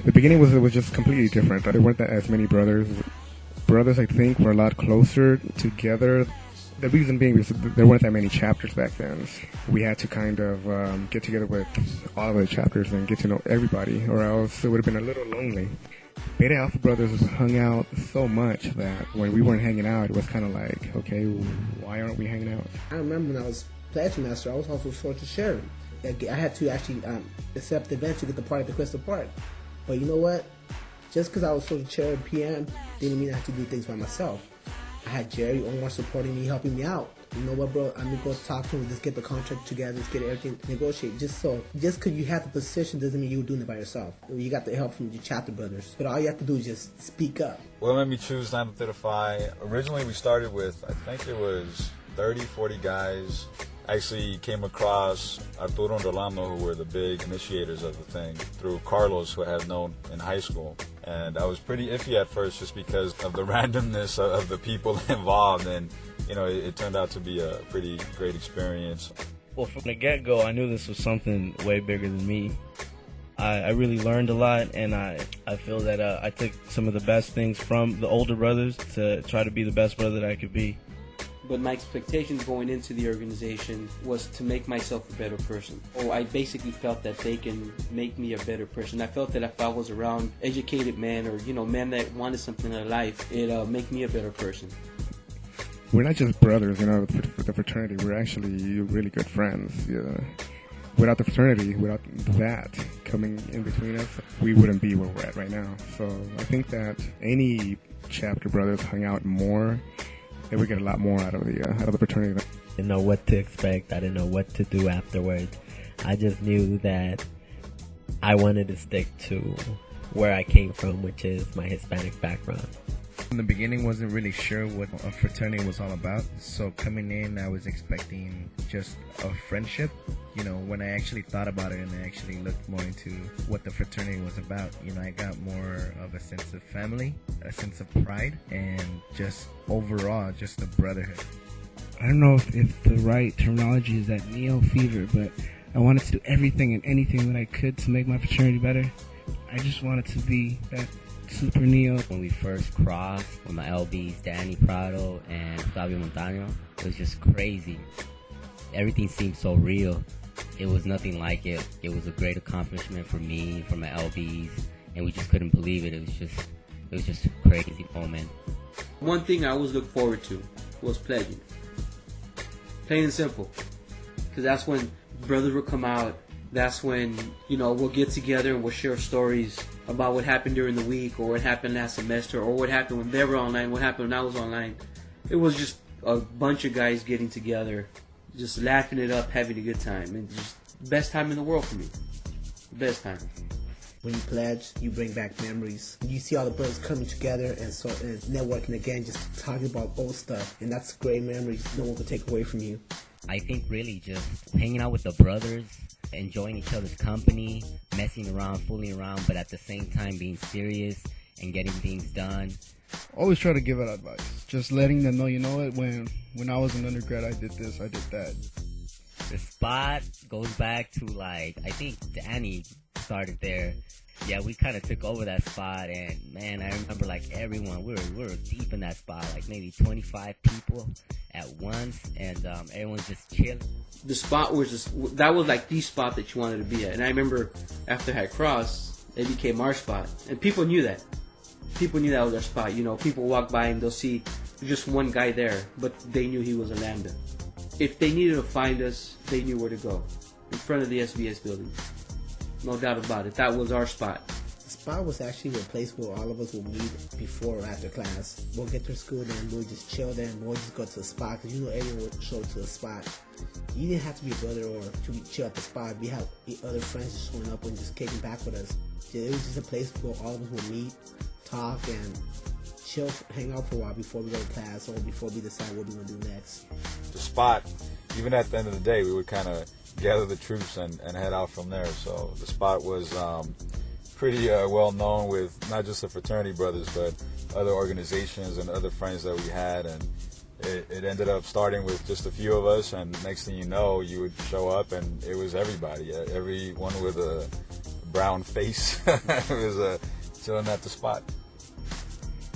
The beginning was just completely different. There weren't that as many brothers. Brothers, I think, were a lot closer together. The reason being because there weren't that many chapters back then. We had to kind of get together with all of the chapters and get to know everybody, or else it would have been a little lonely. Beta Alpha Brothers hung out so much that when we weren't hanging out, it was kind of like, okay, why aren't we hanging out? I remember when I was Pledge Master, I was also short to sharing. I had to actually accept the event to get the party at the Crystal Park. But you know what? Just because I was social chair in PM didn't mean I had to do things by myself. I had Jerry Omar supporting me, helping me out. You know what, bro? I'm going to go talk to him, just get the contract together, just get everything, negotiate. Just because you have the position doesn't mean you're doing it by yourself. You got the help from your chapter brothers. But all you have to do is just speak up. What made me choose Lambda Theta Phi? Originally, we started with, I think it was 30, 40 guys. Actually came across Arturo and Rolando, who were the big initiators of the thing, through Carlos, who I had known in high school. And I was pretty iffy at first just because of the randomness of the people involved. And, you know, it turned out to be a pretty great experience. Well, from the get-go, I knew this was something way bigger than me. I really learned a lot, and I feel that I took some of the best things from the older brothers to try to be the best brother that I could be. But my expectations going into the organization was to make myself a better person. Or I basically felt that they can make me a better person. I felt that if I was around educated men or, men that wanted something in life, it'd make me a better person. We're not just brothers, the fraternity. We're actually really good friends. Yeah. Without the fraternity, without that coming in between us, we wouldn't be where we're at right now. So I think that any chapter brothers hung out more, they would get a lot more out of the fraternity. I didn't know what to expect. I didn't know what to do afterwards. I just knew that I wanted to stick to where I came from, which is my Hispanic background. In the beginning, wasn't really sure what a fraternity was all about. So coming in, I was expecting just a friendship. When I actually thought about it and I actually looked more into what the fraternity was about, I got more of a sense of family, a sense of pride, and just overall, just a brotherhood. I don't know if the right terminology is that neo fever, but I wanted to do everything and anything that I could to make my fraternity better. I just wanted to be that super neo. When we first crossed with my LBs, Danny Prado and Fabio Montano, it was just crazy. Everything seemed so real. It was nothing like it. It was a great accomplishment for me, for my LBs, and we just couldn't believe it. It was just a crazy moment. One thing I always looked forward to was pledging. Plain and simple. Because that's when brothers will come out. That's when, we'll get together and we'll share stories about what happened during the week or what happened last semester or what happened when they were online, what happened when I was online. It was just a bunch of guys getting together, just laughing it up, having a good time. And just best time in the world for me. Best time. When you pledge, you bring back memories. You see all the brothers coming together and networking again, just talking about old stuff. And that's great memories no one can take away from you. I think really just hanging out with the brothers, enjoying each other's company, messing around, fooling around, but at the same time being serious and getting things done. Always try to give it advice. Just letting them know, when I was an undergrad, I did this, I did that. The spot goes back to I think Danny started there. Yeah, we kind of took over that spot, and man, I remember everyone, we were deep in that spot, maybe 25 people at once, and everyone's just chilling. The spot was that was the spot that you wanted to be at. And I remember after I had crossed, it became our spot, and people knew that. People knew that was our spot. People walk by and they'll see just one guy there, but they knew he was a Lambda. If they needed to find us, they knew where to go. In front of the SBS building. No doubt about it. That was our spot. The spot was actually a place where all of us would meet before or after class. We'll get to school then, we'll just chill then, we'll just go to the spot, because everyone would show to the spot. You didn't have to be a brother or to be chill at the spot. We had other friends just showing up and just kicking back with us. It was just a place where all of us would meet, talk, and chill, hang out for a while before we go to class or before we decide what we're going to do next. The spot, even at the end of the day, we would kind of gather the troops and head out from there. So the spot was pretty well known with not just the fraternity brothers, but other organizations and other friends that we had. And it ended up starting with just a few of us, and next thing you know, you would show up and it was everybody. Everyone with a brown face. It was chilling at the spot.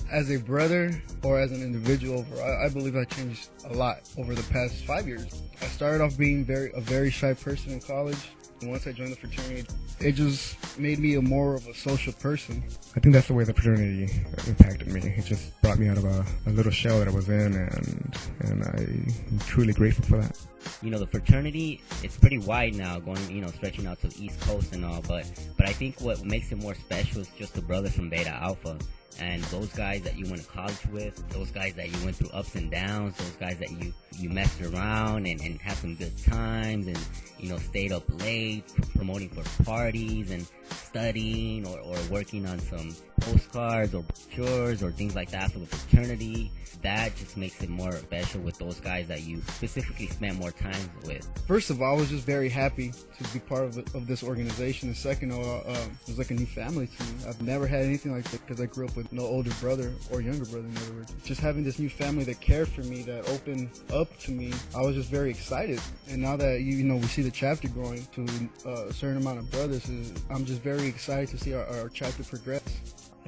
As a brother or as an individual, I believe I changed a lot over the past 5 years. I started off being a very shy person in college. And once I joined the fraternity, it just made me more of a social person. I think that's the way the fraternity impacted me. It just brought me out of a little shell that I was in, and I'm truly grateful for that. You know, the fraternity, it's pretty wide now, going, you know, stretching out to the East Coast and all, but I think what makes it more special is just the brothers from Beta Alpha. And those guys that you went to college with, those guys that you went through ups and downs, those guys that you messed around and had some good times and, you know, stayed up late promoting for parties and studying or working on some postcards or brochures or things like that for the fraternity. That just makes it more special with those guys that you specifically spent more time with. First of all, I was just very happy to be part of this organization. And second of all, it was like a new family to me. I've never had anything like that because I grew up with no older brother or younger brother, in other words. Just having this new family that cared for me, that opened up to me, I was just very excited. And now that, you know, we see the chapter growing to a certain amount of brothers, I'm just very excited to see our chapter progress.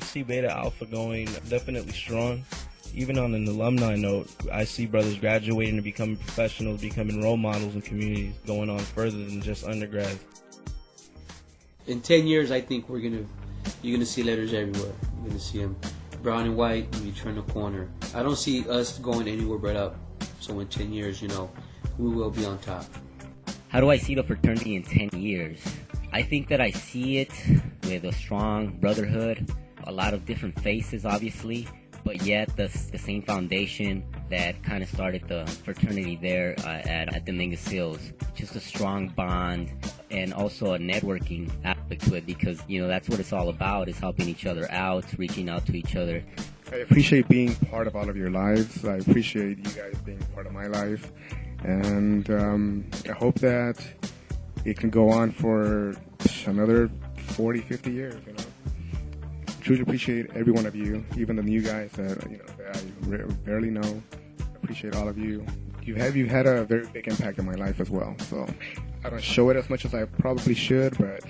I see Beta Alpha going definitely strong. Even on an alumni note, I see brothers graduating and becoming professionals, becoming role models in communities, going on further than just undergrads. In 10 years, I think you're gonna see letters everywhere. You're gonna see them brown and white when you turn the corner. I don't see us going anywhere but up. So in 10 years, you know, we will be on top. How do I see the fraternity in 10 years? I think that I see it with a strong brotherhood, a lot of different faces, obviously, but yet the same foundation that kind of started the fraternity there at Dominguez Hills. Just a strong bond and also a networking aspect to it because, you know, that's what it's all about, is helping each other out, reaching out to each other. I appreciate being part of all of your lives. I appreciate you guys being part of my life. And I hope that it can go on for another 40, 50 years, you know. Truly appreciate every one of you, even the new guys that I barely know. Appreciate all of you. You've had a very big impact on my life as well. So I don't show it as much as I probably should, but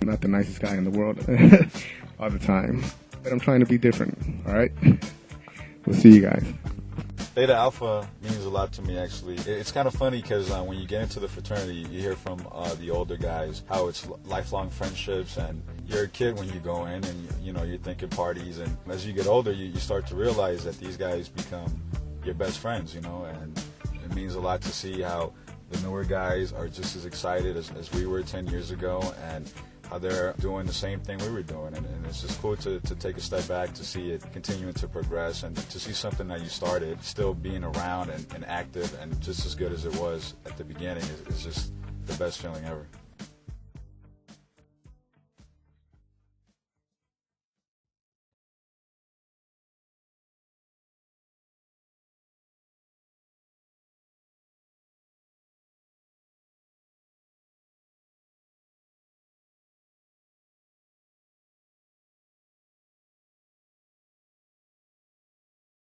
I'm not the nicest guy in the world all the time. But I'm trying to be different. All right. We'll see you guys. Beta Alpha means a lot to me, actually. It's kind of funny because when you get into the fraternity, you hear from the older guys how it's lifelong friendships, and you're a kid when you go in, and you're thinking parties, and as you get older, you start to realize that these guys become your best friends, and it means a lot to see how the newer guys are just as excited as we were 10 years ago, and how they're doing the same thing we were doing, and it's just cool to take a step back to see it continuing to progress, and to see something that you started still being around and active and just as good as it was at the beginning is just the best feeling ever.